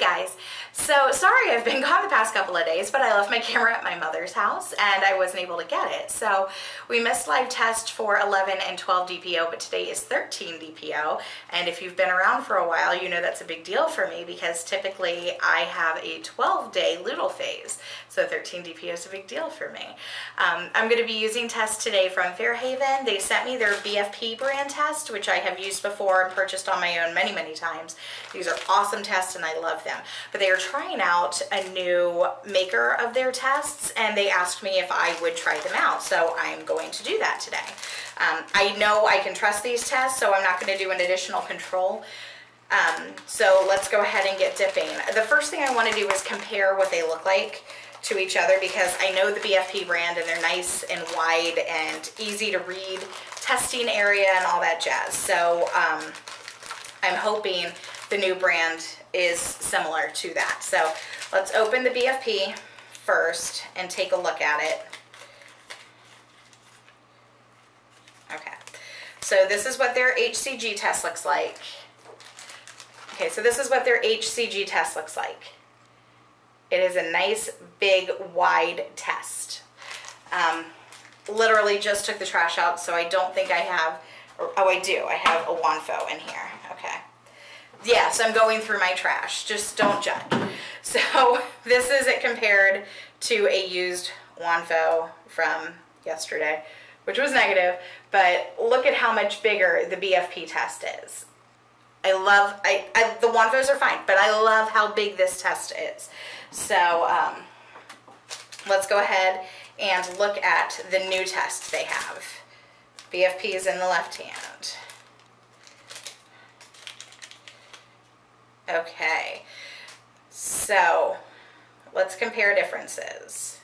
guys, so sorry I've been gone the past couple of days, but I left my camera at my mother's house and I wasn't able to get it. So we missed live test for 11 and 12 DPO, but today is 13 DPO. And if you've been around for a while, you know that's a big deal for me because typically I have a 12-day luteal phase. So 13 DPO is a big deal for me. I'm going to be using tests today from Fairhaven. They sent me their BFP brand test, which I have used before and purchased on my own many, many times. These are awesome tests and I love them. But they are trying out a new maker of their tests and they asked me if I would try them out. So I'm going to do that today. I know I can trust these tests, so I'm not going to do an additional control. So let's go ahead and get dipping. The first thing I want to do is compare what they look like to each other because I know the BFP brand and they're nice and wide and easy to read, testing area and all that jazz. So I'm hoping the new brand is similar to that. So let's open the BFP first and take a look at it. Okay, so this is what their HCG test looks like. Okay, so this is what their HCG test looks like. It is a nice, big, wide test. Literally just took the trash out, so I don't think I have, oh, I do. I have a Wanfo in here. Okay. Yes, I'm going through my trash. Just don't judge. So this is it compared to a used Wanfo from yesterday, which was negative, but look at how much bigger the BFP test is. I love, the Wanfos are fine, but I love how big this test is. So let's go ahead and look at the new test they have. BFP is in the left hand. Okay, so let's compare differences.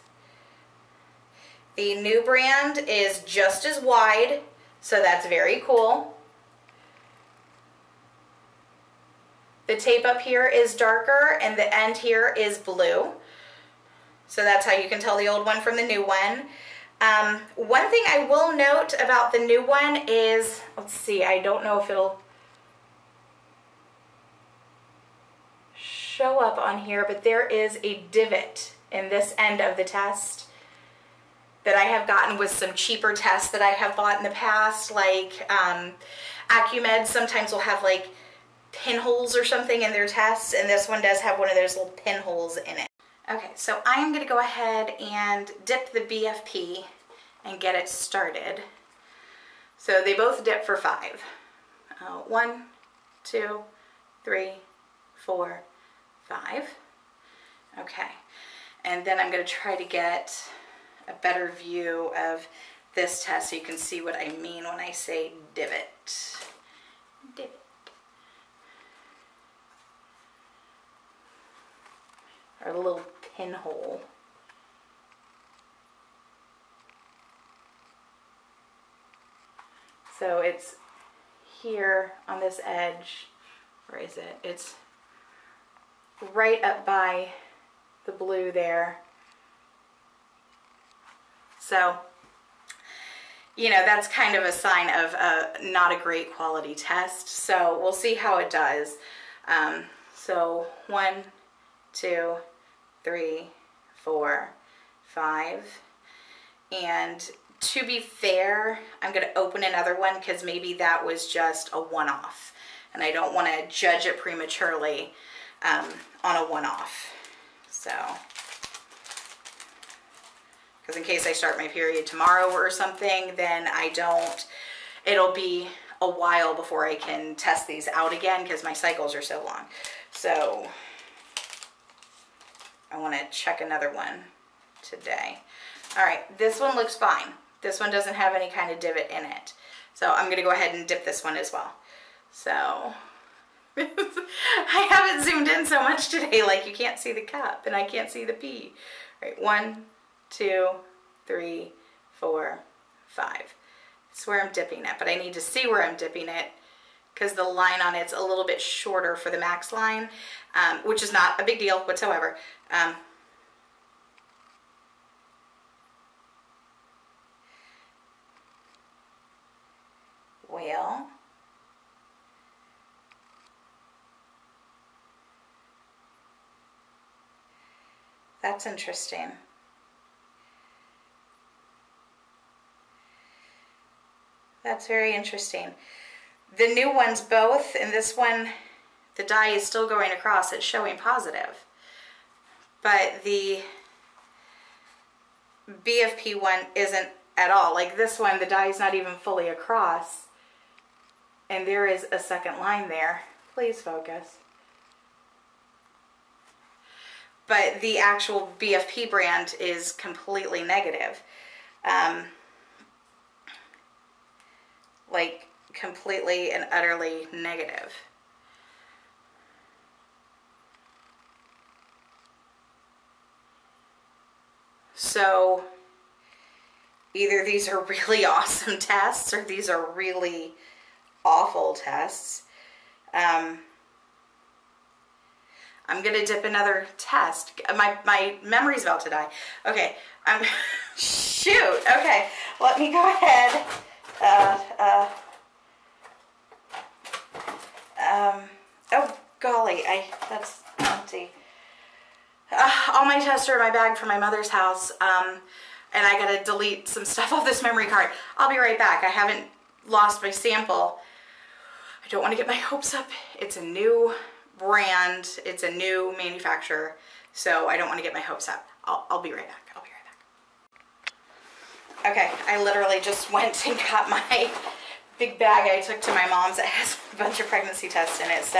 The new brand is just as wide, so that's very cool. The tape up here is darker and the end here is blue. So that's how you can tell the old one from the new one. One thing I will note about the new one is, let's see, I don't know if it'll show up on here, but there is a divot in this end of the test that I have gotten with some cheaper tests that I have bought in the past, like Acumed sometimes will have like pinholes or something in their tests, and this one does have one of those little pinholes in it. Okay, so I'm going to go ahead and dip the BFP and get it started. So they both dip for 5. 1, 2, 3, 4, 5. Okay, and then I'm going to try to get a better view of this test so you can see what I mean when I say divot. Divot. Or a little pinhole. So it's here on this edge. Where is it? It's right up by the blue there. So, you know, that's kind of a sign of not a great quality test. So we'll see how it does. So 1, 2, 3, 4, 5. And to be fair, I'm going to open another one because maybe that was just a one-off. And I don't want to judge it prematurely on a one-off. So, because in case I start my period tomorrow or something, then I don't, it'll be a while before I can test these out again because my cycles are so long. So I want to check another one today. All right, this one looks fine. This one doesn't have any kind of divot in it. So I'm going to go ahead and dip this one as well. So I haven't zoomed in so much today, like you can't see the cup and I can't see the P. All right, 1, 2, 3, 4, 5. That's where I'm dipping it, but I need to see where I'm dipping it because the line on it's a little bit shorter for the max line, which is not a big deal whatsoever. Well, That's interesting. That's very interesting. The new ones both, and this one, the dye is still going across. It's showing positive. But the BFP one isn't at all. Like this one, the dye is not even fully across. And there is a second line there. Please focus. But the actual BFP brand is completely negative. Like completely and utterly negative. So either these are really awesome tests or these are really awful tests. I'm gonna dip another test. My memory's about to die. Okay, shoot. Okay, let me go ahead. Oh golly, that's Auntie. All my tests are in my bag from my mother's house, and I gotta delete some stuff off this memory card. I'll be right back. I haven't lost my sample. I don't want to get my hopes up. It's a new brand. It's a new manufacturer, so I don't want to get my hopes up. I'll be right back. I'll be right back. Okay, I literally just went and got my big bag I took to my mom's that has a bunch of pregnancy tests in it. So,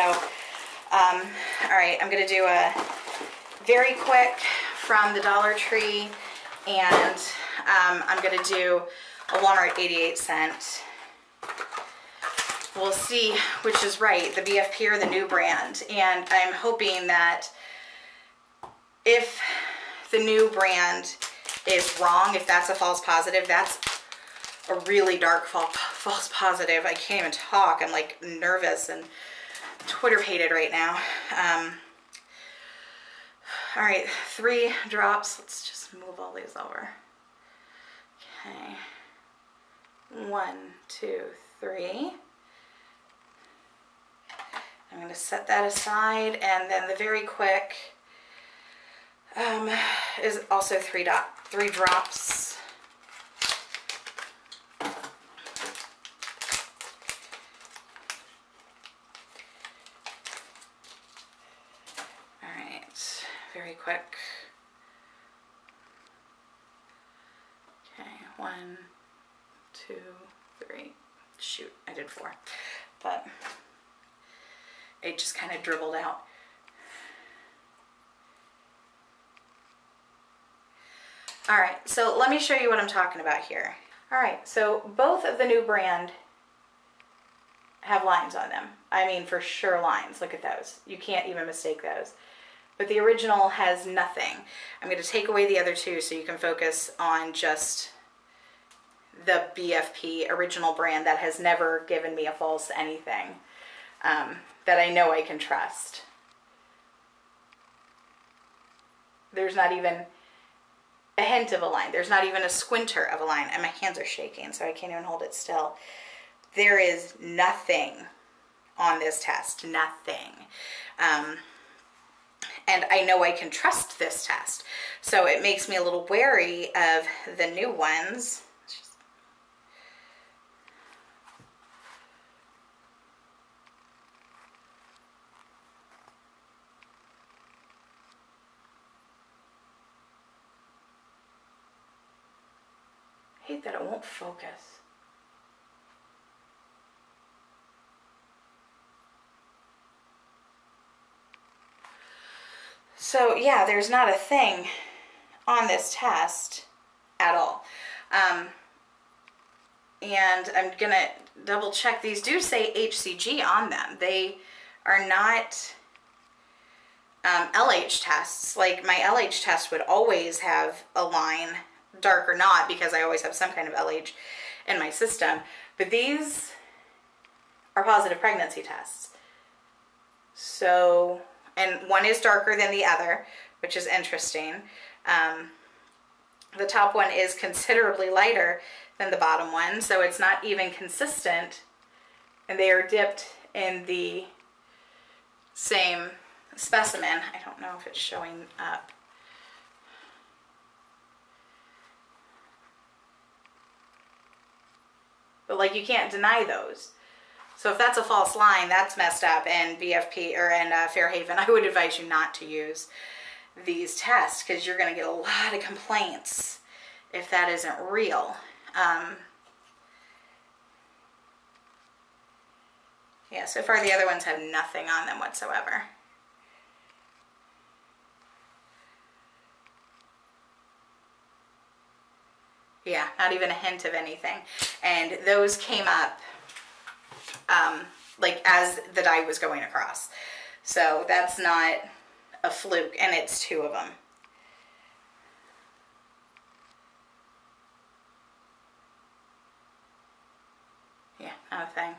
all right, I'm gonna do a very quick from the Dollar Tree, and I'm gonna do a Walmart 88-cent. We'll see which is right, the BFP or the new brand. And I'm hoping that if the new brand is wrong, if that's a false positive, that's a really dark false positive. I can't even talk. I'm like nervous and Twitter-hated right now. All right, 3 drops. Let's just move all these over. Okay. 1, 2, 3. I'm going to set that aside, and then the very quick is also 3 drops. All right, very quick. Okay, 1, 2, 3. Shoot, I did 4, but it just kind of dribbled out. All right, so let me show you what I'm talking about here. All right, so both of the new brand have lines on them. I mean, for sure lines. Look at those. You can't even mistake those. But the original has nothing. I'm going to take away the other 2 so you can focus on just the BFP original brand that has never given me a false anything. That I know I can trust. There's not even a hint of a line. There's not even a squinter of a line. And my hands are shaking, so I can't even hold it still. There is nothing on this test. Nothing. And I know I can trust this test. So it makes me a little wary of the new ones. I hate that it won't focus. So yeah, there's not a thing on this test at all. And I'm gonna double check. These do say HCG on them. They are not LH tests. Like my LH test would always have a line, dark or not, because I always have some kind of LH in my system. But these are positive pregnancy tests. So, and one is darker than the other, which is interesting. The top one is considerably lighter than the bottom one, so it's not even consistent. And they are dipped in the same specimen. I don't know if it's showing up. But like, you can't deny those. So if that's a false line, that's messed up. And BFP or Fairhaven, I would advise you not to use these tests because you're going to get a lot of complaints if that isn't real. Yeah, so far the other ones have nothing on them whatsoever. Yeah, not even a hint of anything. And those came up like as the dye was going across. So that's not a fluke, and it's 2 of them. Yeah, not a thing.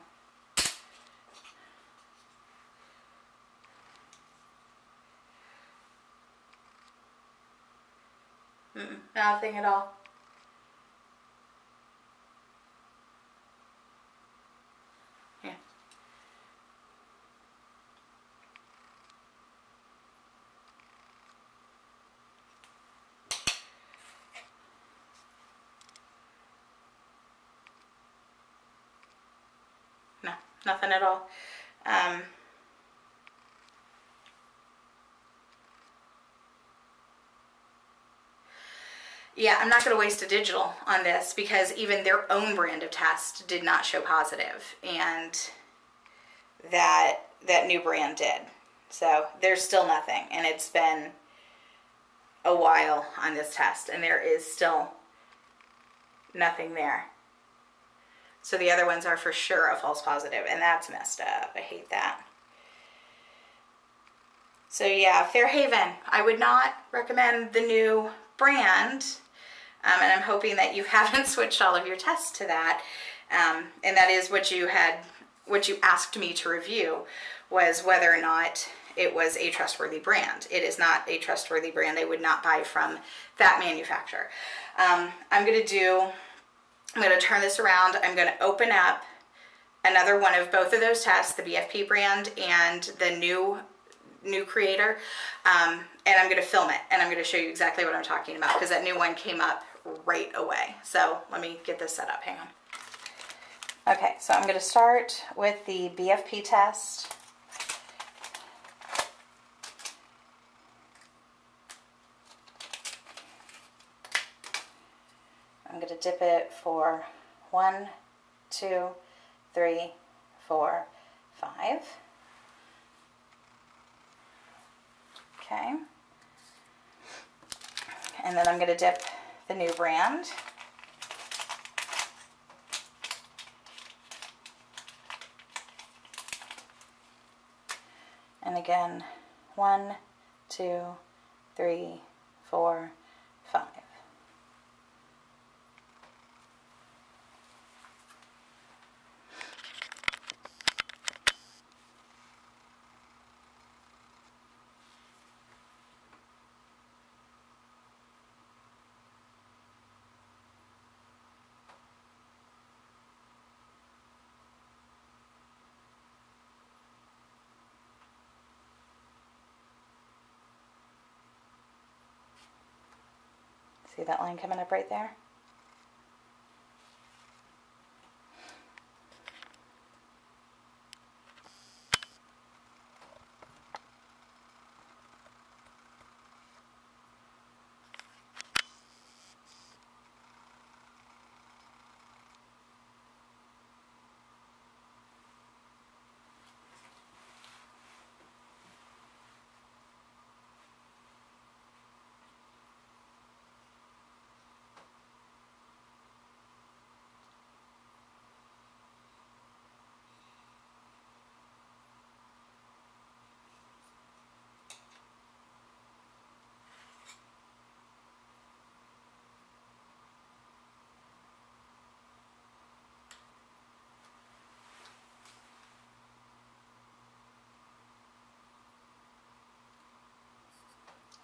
Not a thing at all. Yeah. No, nothing at all. Yeah, I'm not going to waste a digital on this because even their own brand of test did not show positive, and that new brand did. So there's still nothing, and it's been a while on this test, and there is still nothing there. So the other ones are for sure a false positive, and that's messed up. I hate that. So yeah, Fairhaven, I would not recommend the new brand. And I'm hoping that you haven't switched all of your tests to that. And that is what you asked me to review, was whether or not it was a trustworthy brand. It is not a trustworthy brand. I would not buy from that manufacturer. I'm going to turn this around. I'm going to open up another one of both of those tests, the BFP brand and the new creator, and I'm going to film it, and I'm going to show you exactly what I'm talking about because that new one came up right away. So let me get this set up. Hang on. Okay, so I'm going to start with the BFP test. I'm going to dip it for 1, 2, 3, 4, 5. Okay. And then I'm going to dip the new brand. And again, 1, 2, 3, 4, 5. See that line coming up right there?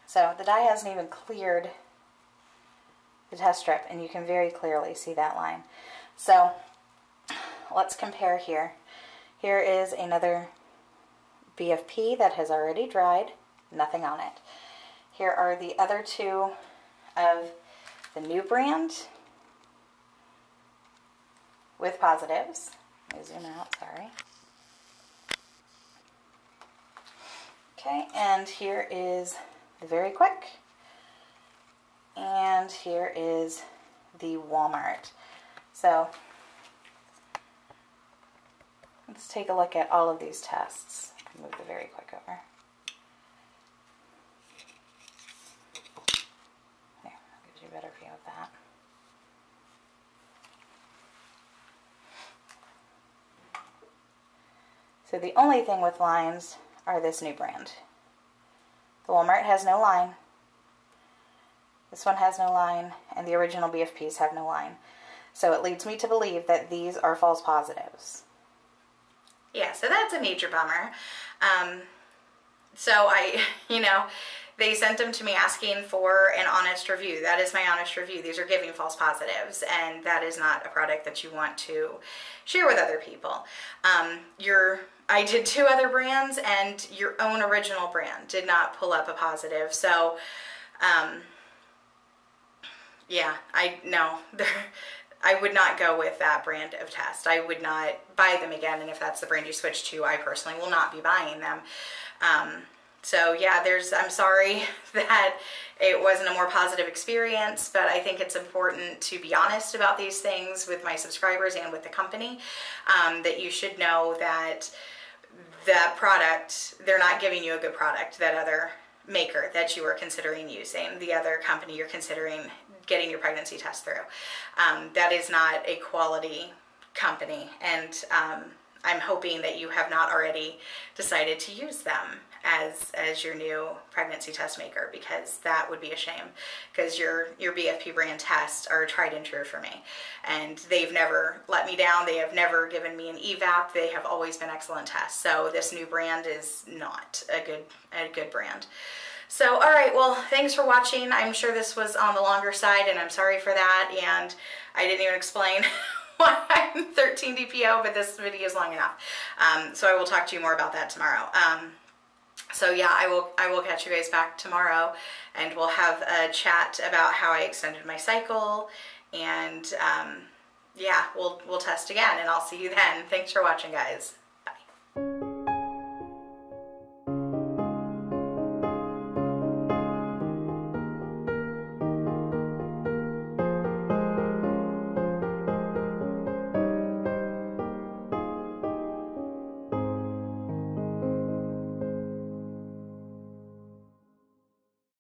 So the dye hasn't even cleared the test strip, and you can very clearly see that line. So let's compare here. Here is another BFP that has already dried, nothing on it. Here are the other 2 of the new brand. with positives. Let me zoom out, sorry. Okay, and here is the Very Quick. And here is the Walmart. So let's take a look at all of these tests. Move the Very Quick over. There, that gives you a better view of that. So the only thing with lines are this new brand. The Walmart has no line. This one has no line, and the original BFPs have no line. So it leads me to believe that these are false positives. Yeah, so that's a major bummer. So they sent them to me asking for an honest review. That is my honest review. These are giving false positives, and that is not a product that you want to share with other people. I did 2 other brands, and your own original brand did not pull up a positive. So, yeah, I would not go with that brand of test. I would not buy them again, and if that's the brand you switch to, I personally will not be buying them. So yeah, I'm sorry that it wasn't a more positive experience, but I think it's important to be honest about these things with my subscribers and with the company, that you should know that that product, they're not giving you a good product. That other maker that you are considering using, the other company you're considering getting your pregnancy test through, that is not a quality company, and I'm hoping that you have not already decided to use them as your new pregnancy test maker, because that would be a shame, because your BFP brand tests are tried and true for me, and they've never let me down. They have never given me an EVAP. They have always been excellent tests. So this new brand is not a good brand. So, all right, well, thanks for watching. I'm sure this was on the longer side, and I'm sorry for that, and I didn't even explain why I'm 13 DPO, but this video is long enough. So I will talk to you more about that tomorrow. So yeah, I will catch you guys back tomorrow, and we'll have a chat about how I extended my cycle, and yeah, we'll test again, and I'll see you then. Thanks for watching, guys.